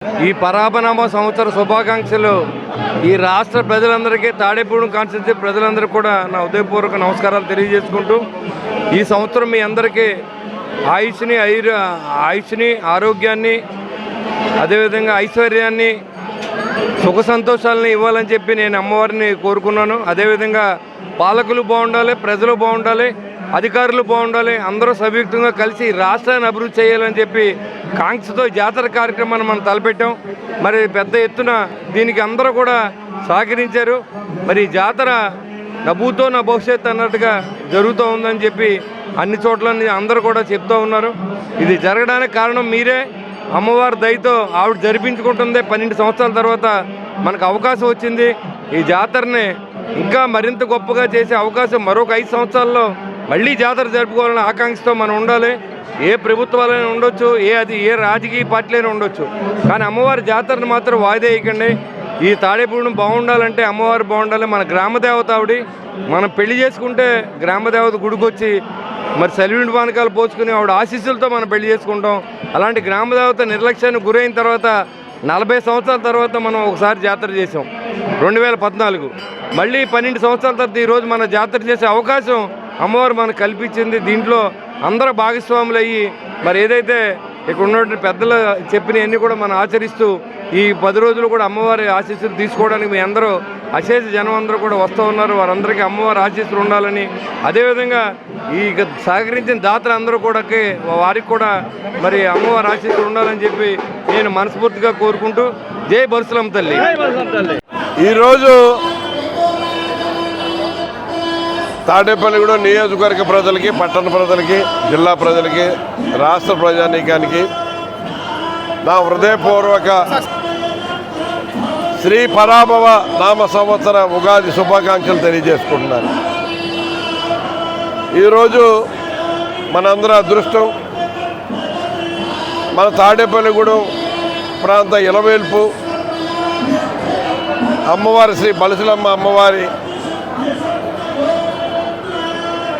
ఈ పరాభనామ సంవత్సర శుభాకాంక్షలు ఈ రాష్ట్ర ప్రజలందరికీ, తాడేపూడి కాన్స్టిట్యూన్సీ ప్రజలందరికీ కూడా నా ఉదయపూర్వక నమస్కారాలు తెలియజేసుకుంటూ, ఈ సంవత్సరం మీ అందరికీ ఆయుష్ని ఆరోగ్యాన్ని, అదేవిధంగా ఐశ్వర్యాన్ని, సుఖ సంతోషాలని ఇవ్వాలని చెప్పి నేను అమ్మవారిని కోరుకున్నాను. అదేవిధంగా పాలకులు బాగుండాలి, ప్రజలు బాగుండాలి, అధికారులు బాగుండాలి, అందరూ సంయుక్తంగా కలిసి రాష్ట్రాన్ని అభివృద్ధి చేయాలని చెప్పి కాంక్షతో జాతర కార్యక్రమాన్ని మనం తలపెట్టాం. మరి పెద్ద ఎత్తున దీనికి అందరూ కూడా సహకరించారు. మరి జాతర నభూతో నా భవిష్యత్తు అన్నట్టుగా జరుగుతూ ఉందని చెప్పి అన్ని చోట్ల అందరూ కూడా చెప్తూ ఉన్నారు. ఇది జరగడానికి కారణం మీరే. అమ్మవారి దయతో ఆవిడ జరిపించుకుంటుంది. 12 సంవత్సరాల తర్వాత మనకు అవకాశం వచ్చింది. ఈ జాతరని ఇంకా మరింత గొప్పగా చేసే అవకాశం మరొక 5 సంవత్సరాల్లో మళ్ళీ జాతర జరుపుకోవాలనే ఆకాంక్షతో మనం ఉండాలి. ఏ ప్రభుత్వాలైనా ఉండొచ్చు, ఏ రాజకీయ పార్టీలైనా ఉండొచ్చు, కానీ అమ్మవారి జాతరను మాత్రం వాయిదా వేయకండి. ఈ తాడేపూడి బాగుండాలంటే అమ్మవారు బాగుండాలి. మన గ్రామదేవత ఆవిడ. మనం పెళ్లి చేసుకుంటే గ్రామదేవత గుడికి వచ్చి మరి సెలవిండి పానకాలు పోసుకుని ఆవిడ ఆశీస్సులతో మనం పెళ్లి చేసుకుంటాం. అలాంటి గ్రామదేవత నిర్లక్ష్యానికి గురైన తర్వాత 40 సంవత్సరాల తర్వాత మనం ఒకసారి జాతర చేసాం 2014. మళ్ళీ 12 సంవత్సరాల తర్వాత ఈరోజు మన జాతర చేసే అవకాశం అమ్మవారు మనకు కల్పించింది. దీంట్లో అందరూ భాగస్వాములు అయ్యి మరి ఏదైతే ఇక్కడ ఉన్నటువంటి పెద్దలు చెప్పినవన్నీ కూడా మనం ఆచరిస్తూ ఈ 10 రోజులు కూడా అమ్మవారి ఆశీస్సులు తీసుకోవడానికి మీ అందరూ అశేష జనం అందరూ కూడా వస్తూ ఉన్నారు. వారందరికీ అమ్మవారి ఆశీస్సులు ఉండాలని, అదేవిధంగా ఈ సహకరించిన దాతలు అందరూ కూడా వారికి కూడా మరి అమ్మవారి ఆశీస్సులు ఉండాలని చెప్పి నేను మనస్ఫూర్తిగా కోరుకుంటూ జై బల్సులమ్మ తల్లి. ఈరోజు తాడేపల్లిగూడెం నియోజకవర్గ ప్రజలకి, పట్టణ ప్రజలకి, జిల్లా ప్రజలకి, రాష్ట్ర ప్రజానీకానికి నా హృదయపూర్వక శ్రీ పరాభవ నామ సంవత్సర ఉగాది శుభాకాంక్షలు తెలియజేసుకుంటున్నాను. ఈరోజు మనందరి అదృష్టం, మన తాడేపల్లిగూడెం ప్రాంత ఇలవేల్పు అమ్మవారి శ్రీ బలసులమ్మ అమ్మవారి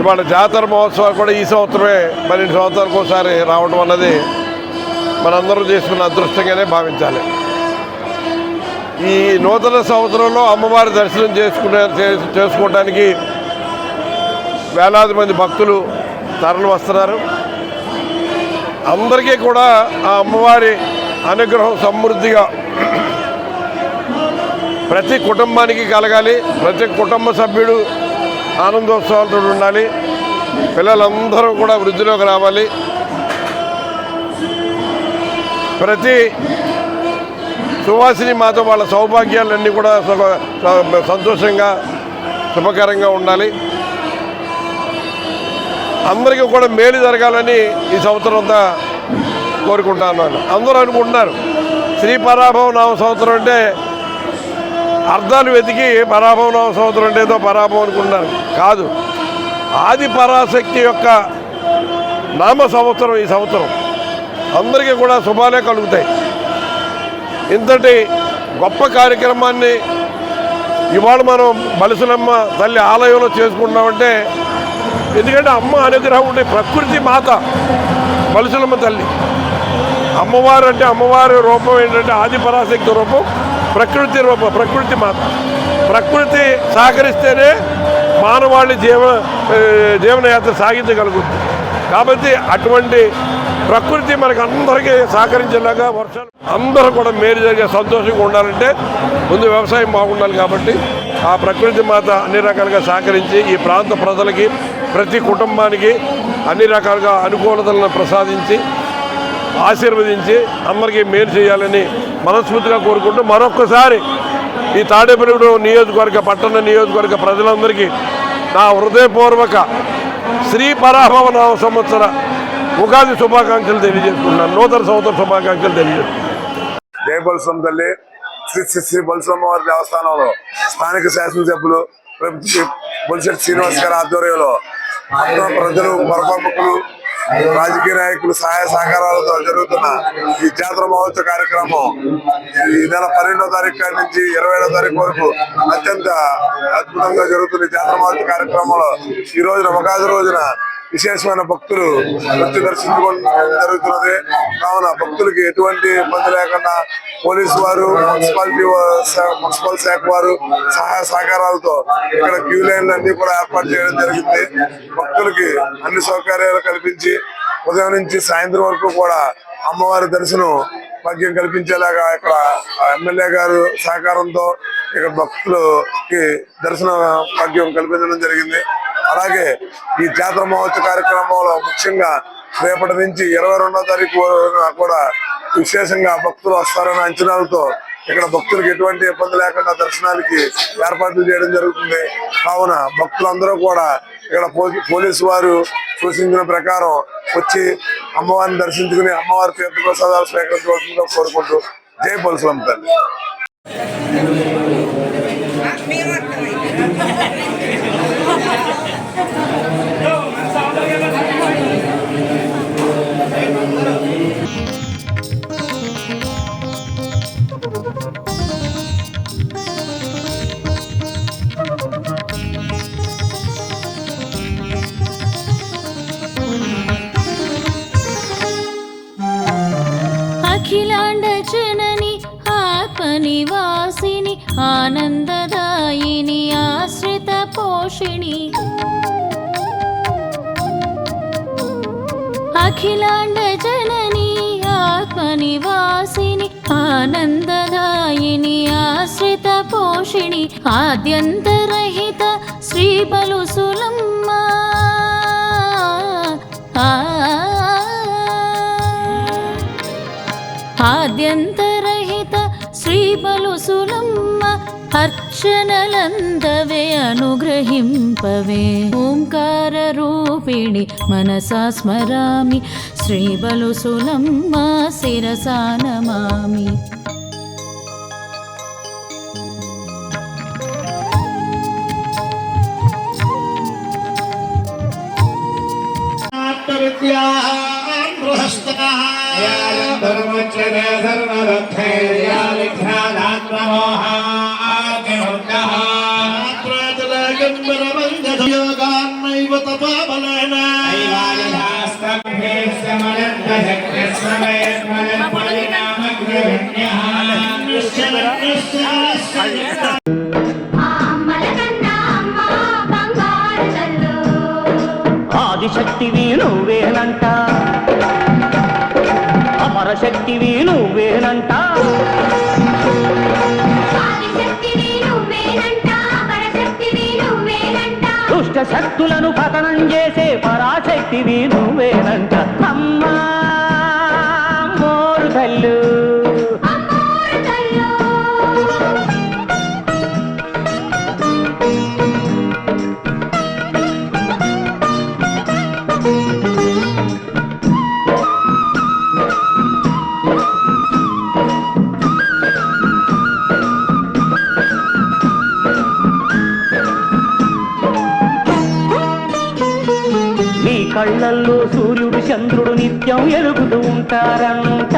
ఇవాళ జాతర మహోత్సవాలు కూడా ఈ సంవత్సరమే 12 సంవత్సరాలకు ఒకసారి రావడం అన్నది మనందరూ చేసుకున్న అదృష్టంగానే భావించాలి. ఈ నూతన సంవత్సరంలో అమ్మవారి దర్శనం చేసుకోవడానికి వేలాది మంది భక్తులు తరలి వస్తున్నారు. అందరికీ కూడా ఆ అమ్మవారి అనుగ్రహం సమృద్ధిగా ప్రతి కుటుంబానికి కలగాలి. ప్రతి కుటుంబ సభ్యుడు ఆనందోత్సవాలతో ఉండాలి. పిల్లలందరూ కూడా వృద్ధిలోకి రావాలి. ప్రతి సువాసిని మాతో వాళ్ళ సౌభాగ్యాలన్నీ కూడా సంతోషంగా శుభకరంగా ఉండాలి. అందరికీ కూడా మేలు జరగాలని ఈ సంవత్సరం అంతా కోరుకుంటా ఉన్నాను. అందరూ అనుకుంటున్నారు శ్రీ పరాభవ నామ సంవత్సరం అంటే అర్థాలు వెతికి పరాభవ నామ సంవత్సరం అంటే ఏదో పరాభవం అనుకుంటున్నారు. కాదు, ఆది పరాశక్తి యొక్క నామ సంవత్సరం ఈ సంవత్సరం. అందరికీ కూడా శుభాలే కలుగుతాయి. ఇంతటి గొప్ప కార్యక్రమాన్ని ఇవాళ మనం బలసులమ్మ తల్లి ఆలయంలో చేసుకుంటున్నామంటే, ఎందుకంటే అమ్మ అనుగ్రహం ఉండే ప్రకృతి మాత బలసులమ్మ తల్లి. అమ్మవారు అంటే అమ్మవారి రూపం ఏంటంటే ఆది పరాశక్తి రూపం, ప్రకృతి రూపం, ప్రకృతి మాత. ప్రకృతి సహకరిస్తేనే మానవాళి జీవనయాత్ర సాగించగలుగుతుంది. కాబట్టి అటువంటి ప్రకృతి మనకు అందరికీ సహకరించేలాగా వర్షాలు అందరూ కూడా మేలు జరిగే సంతోషంగా ఉండాలంటే ముందు వ్యవసాయం బాగుండాలి. కాబట్టి ఆ ప్రకృతి మాత అన్ని రకాలుగా సహకరించి ఈ ప్రాంత ప్రజలకి, ప్రతి కుటుంబానికి అన్ని రకాలుగా అనుకూలతలను ప్రసాదించి ఆశీర్వదించి అందరికీ మేలు చేయాలని మనస్ఫూర్తిగా కోరుకుంటూ మరొక్కసారి ఈ తాడేపల్లిగూడెం నియోజకవర్గ, పట్టణ నియోజకవర్గ ప్రజలందరికీ నా హృదయపూర్వక శ్రీ పరాభవ నామ సంవత్సర ఉగాది శుభాకాంక్షలు తెలియజేసుకున్నాను. నూతన సంవత్సర శుభాకాంక్షలు తెలియజేసుకున్నాను. జై బల్సులమ్మ తల్లి. శ్రీ బల్సులమ్మ వారి దేవస్థానంలో స్థానిక శాసనసభ్యులు బొలిశెట్టి శ్రీనివాస్ గారి ఆధ్వర్యంలో ప్రజలు, ప్రముఖులు, రాజకీయ నాయకులు సహాయ సహకారాలతో జరుగుతున్న ఈ జాతర మహోత్సవ కార్యక్రమం ఈ నెల 12వ తారీఖు నుంచి 27వ తారీఖు వరకు అత్యంత అద్భుతంగా జరుగుతున్న జాతర మహోత్సవ కార్యక్రమంలో ఈ రోజున ఉగాది రోజున విశేషమైన భక్తులు వచ్చి దర్శించుకోవడం జరుగుతున్నది. కావున భక్తులకి ఎటువంటి ఇబ్బంది లేకుండా పోలీసు వారు, మున్సిపల్ శాఖ వారు సహాయ సహకారాలతో ఇక్కడ క్యూ లైన్లు అన్ని కూడా ఏర్పాటు చేయడం జరిగింది. భక్తులకి అన్ని సౌకర్యాలు కల్పించి ఉదయం నుంచి సాయంత్రం వరకు కూడా అమ్మవారి దర్శనం భాగ్యం కల్పించేలాగా ఇక్కడ ఎమ్మెల్యే గారు సహకారంతో ఇక్కడ భక్తులకి దర్శన భాగ్యం కల్పించడం జరిగింది. అలాగే ఈ జాతర మహోత్సవ కార్యక్రమంలో ముఖ్యంగా రేపటి నుంచి 22వ తారీఖు కూడా విశేషంగా భక్తులు వస్తారన్న అంచనాలతో ఇక్కడ భక్తులకు ఎటువంటి ఇబ్బంది లేకుండా దర్శనానికి ఏర్పాట్లు చేయడం జరుగుతుంది. కావున భక్తులందరూ కూడా ఇక్కడ పోలీసు వారు సూచించిన ప్రకారం వచ్చి అమ్మవారిని దర్శించుకుని అమ్మవారి తీర్థ ప్రసాదాలు స్వీకరించవలసిందిగా కోరుకుంటూ జై బల్సులం తల్లి. అఖిలాండ జనని ఆత్మనివాసిని ఆనందదాయిని ఆశ్రిత పోషిణి అఖిలాండ జనని ఆత్మనివాసిని ఆనందదాయిని ఆశ్రిత పోషిణి ఆద్యంతరహిత శ్రీ బలుసులమ్మ ఆద్యంతరహిత శ్రీ బలుసులమ్మ అర్చనలందవే అనుగ్రహింపవే ఓంకార రూపిణి మనసా స్మరామి శ్రీ బలుసులమ్మ శిరసా నమామి. ఆదిశక్తివి నువ్వేనంట, అమరశక్తివి నువ్వేనంట, దుష్ట శక్తులను పతనం చేసే పరాశక్తివి నువ్వేనంట. అమ్మా మోరు తల్లు కళ్ళల్లో సూర్యుడు చంద్రుడు నిత్యం ఎలుగుతూ ఉంటారంట.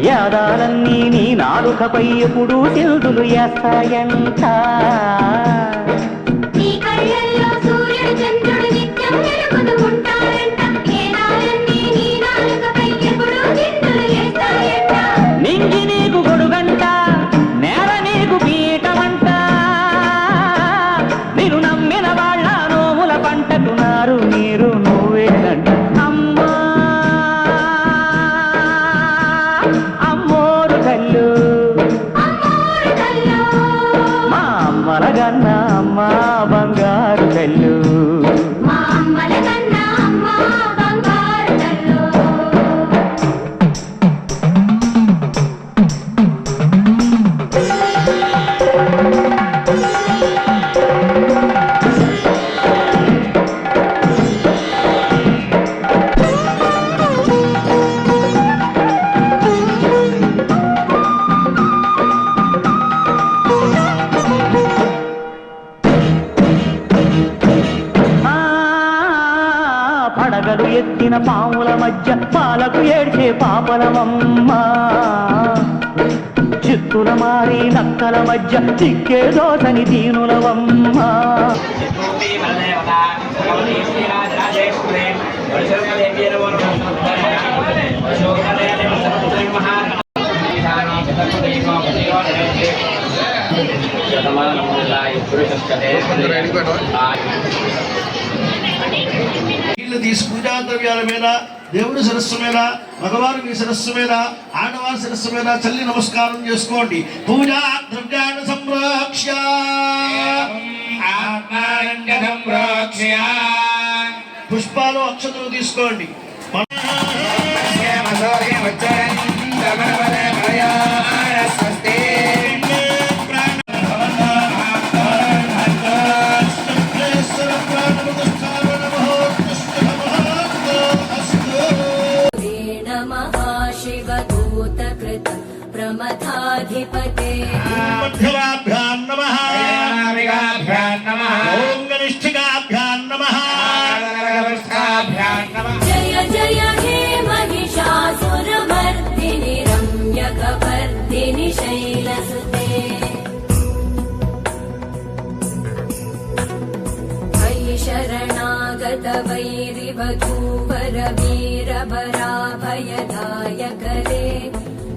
యాదాలన్నీ నీ నాలుకపై ఎప్పుడు సిల్దులు వేస్తాయంట. నింగి నీకు గొడుగంట, నేల నీకు పీఠమంట, నిన్ను నమ్మిన వాళ్ళ నోముల పంటకు నారు నీరు నువ్వేనంట. అమ్మా అమ్మోరు కళ్ళు మా అమ్మలగన్న అమ్మ బంగారు కళ్ళు. పడగలు ఎత్తిన పాముల మధ్య పాలకు ఏడ్చే పాపలమమ్మ, చిత్తుల మారి నక్కల మధ్య చిక్కే దోసని దీనులవమ్మ. నీళ్లు తీసి పూజా ద్రవ్యాల మీద దేవుడి శిరస్సు మీద మగవారు మీ శిరస్సు మీద ఆడవారి శిరస్సు మీద చల్లి నమస్కారం చేసుకోండి. పూజా ద్రవ్యాన్ని సంరక్ష పుష్పాలు అక్షతలు తీసుకోండి. ప్రమథాధిపతే మధ్యమాభ్యాం నమః ఓం గనిష్ఠికాభ్యాం నమః. జయ జయ హే మహిషాసురమర్దిని రమ్యకవర్దిని శైలసుతే వై శరణాగత వైరివధూవర వీరభరాభయదాయకరే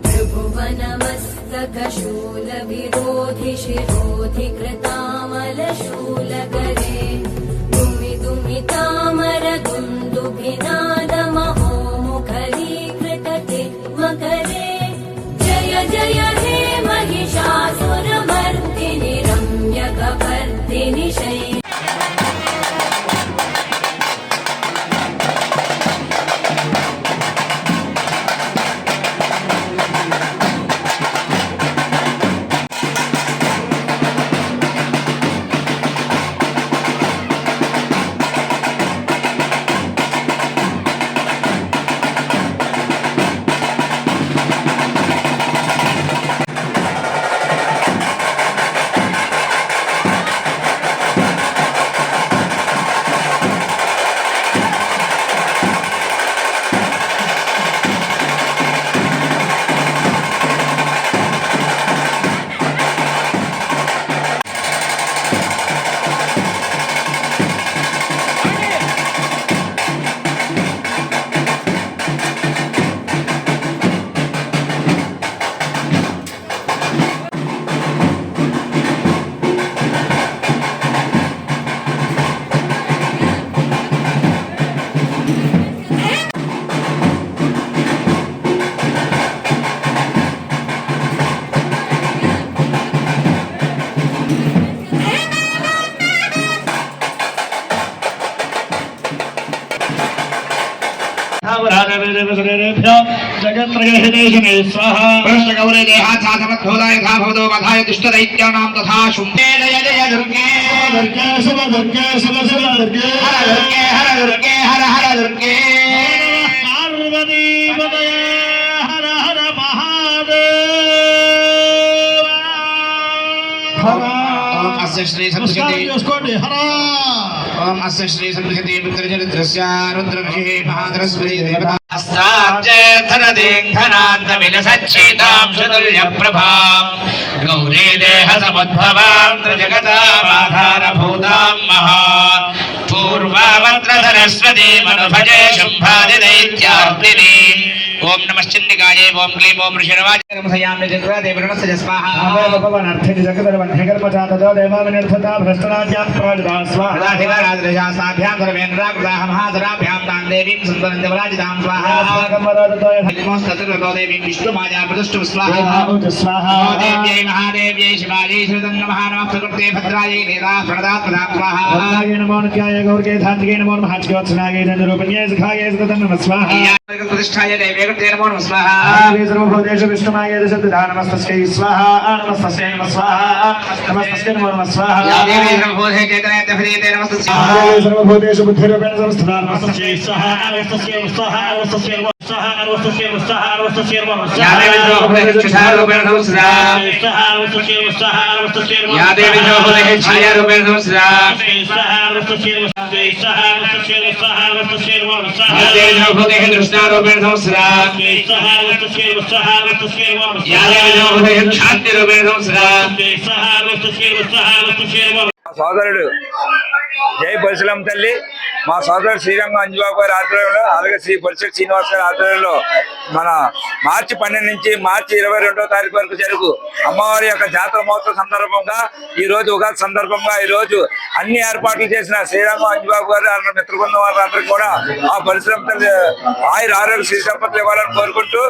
त्रिभुवनमस्तकशूल विरोधि शिरोधि कृतामलशूलकरे दुमि दुमि तामर दुन्दुभिनादमहो मुखरीकृतते मकरे जय जय हे महिषासुरमर्दिनि रम्यकवर्दिनि शैल जगत्रयहितेशने स्वाहा पृष्ठगौरे देहात्साधमद्भूताय यथा भवतो वधाय दुष्टदैत्यानां तथा शुम्भे जय जय दुर्गे दुर्गे शिव दुर्गे शिव शिव दुर्गे हर दुर्गे हर हर दुर्गे पार्वती पतये हर हर महादेव हर ओम अस्य श्री संस्कृति हर ओम अस्य श्री संस्कृति रुद्रचरित्रस्य रुद्रऋषिः महाधरस्वती देवता अस्ताब्जधनदेघनान्तमिलसच्चेतां शतुल्यप्रभां गौरी देहसमुद्भवां त्रिजगतामाधारभूतां महा पूर्वावत्र सरस्वती मनुभजे शुम्भादिदैत्यार्दिनी ओम नमश्चिन्दिकाये ओम क्लीं ओम ऋषिरवाच नमस्यामि जगदेवरणस्य जस्वाहा भगवानर्थि जगदर्वन्धे कर्मचातदो देवाविनिर्थता भ्रष्टराज्यां प्रवजदा स्वाहा राधिकाराजरजा साभ्यां सर्वेन्द्राकृताः महाधराभ्यां तां देवीं सुन्दरञ्जवराजितां स्वाहा स्वागमवरदतो नमोस्तुतो देवीं विष्णुमाया प्रतिष्ठु स्वाहा स्वाहा देव्यै महादेव्यै शिवायै श्रीदं नमः नमः प्रकृते भद्रायै नीला प्रणदात्मदां स्वाहा भद्रायै नमो नित्याय गौर्गे धात्रिकै नमो नमः ज्योत्सनायै धनुरूपिण्यै सुखायै सुदं नमः स्वाहा प्रतिष्ठाय देवे नमो नमः स्वाहा सर्वभूतेषु विष्णुमाय दशधा नमस्तस्यै स्वाहा नमस्तस्यै नमः स्वाहा नमस्तस्यै नमो नमः स्वाहा या देवी सर्वभूते चैतन्यते हृदये नमस्तस्यै सर्वभूतेषु बुद्धिरूपेण संस्थिता नमस्तस्यै स्वाहा नमस्तस्यै स्वाहा नमस्तस्यै स्वाहा नमस्तस्यै स्वाहा नमस्तस्यै नमः स्वाहा या देवी सर्वभूतेषु छायारूपेण संस्थिता स्वाहा नमस्तस्यै स्वाहा नमस्तस्यै या देवी सर्वभूतेषु छायारूपेण संस्थिता स्वाहा नमस्तस्यै स्वाहा नमस्तस्यै स्वाहा नमस्तस्यै नमः स्वाहा या देवी सर्वभूतेषु दृष्टारूपेण संस्थिता సోదరుడు జై బొలిశెలమ్మ తల్లి, మా సోదరుడు శ్రీరంగం అంజుబాబు గారి ఆధ్వర్యంలో, అలాగే శ్రీ బొలిశెట్టి శ్రీనివాస్ గారి ఆధ్వర్యంలో మన మార్చి 12 నుంచి మార్చి 22వ తారీఖు వరకు జరుగు అమ్మవారి యొక్క జాతర మహోత్సవం సందర్భంగా ఈ రోజు ఉగాది సందర్భంగా ఈ రోజు అన్ని ఏర్పాట్లు చేసిన శ్రీరంగం అంజుబాబు గారు అందరూ మిత్రబృందం వారందరికీ కూడా ఆ బొలిశెలమ్మ తల్లి ఆయుర ఆరోగ్య శ్రీ సంపత్తులు ఇవ్వాలని కోరుకుంటూ,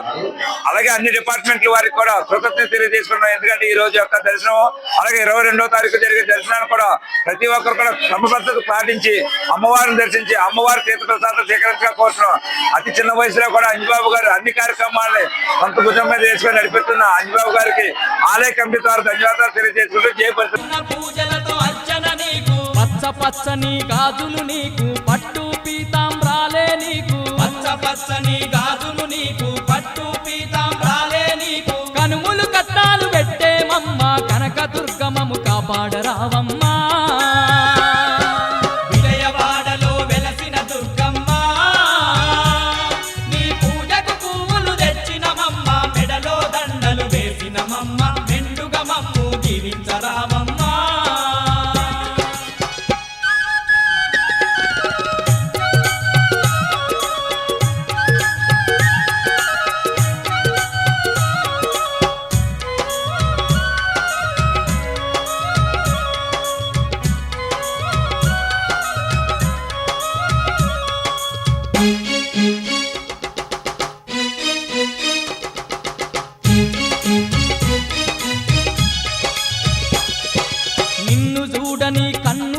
అలాగే అన్ని డిపార్ట్మెంట్ల వారికి కూడా కృతజ్ఞత తెలియజేసుకున్నాం. ఎందుకంటే ఈ రోజు యొక్క దర్శనం, అలాగే 22వ తారీఖు జరిగే దర్శనాన్ని కూడా ప్రతి ఒక్కరు కూడా క్రమబద్ధత పాటించి అమ్మవారిని దర్శించి అమ్మవారి తీర్థప్రసాదం స్వీకరించగా కోరుతున్నాం. అతి చిన్న వయసులో కూడా అంజుబాబు గారు అన్ని కార్యక్రమాలని సొంత భుజం మీద వేసుకొని నడిపిస్తున్న అంజుబాబు గారికి ఆలయ కమిటీ ద్వారా ధన్యవాదాలు తెలియజేసుకుంటూ పూజలతో అర్చన నీకు, పచ్చ పచ్చని గాజులు నీకు, పట్టు పీతాంబ్రాలే నీకు, పచ్చ పచ్చని గాజులు నీకు, పట్టు పీతాంబ్రాలే నీకు, కనుములు కట్టాలు పెట్టేమమ్మ, కనక దుర్గమము కాపాడరావమ్మా, విజయవాడలో వెలసిన దుర్గమ్మ, నీ పూజకు పువ్వులు తెచ్చినమమ్మ, మెడలో దండలు వేసినమమ్మ, మెండుగమమ్ము దీవించరావ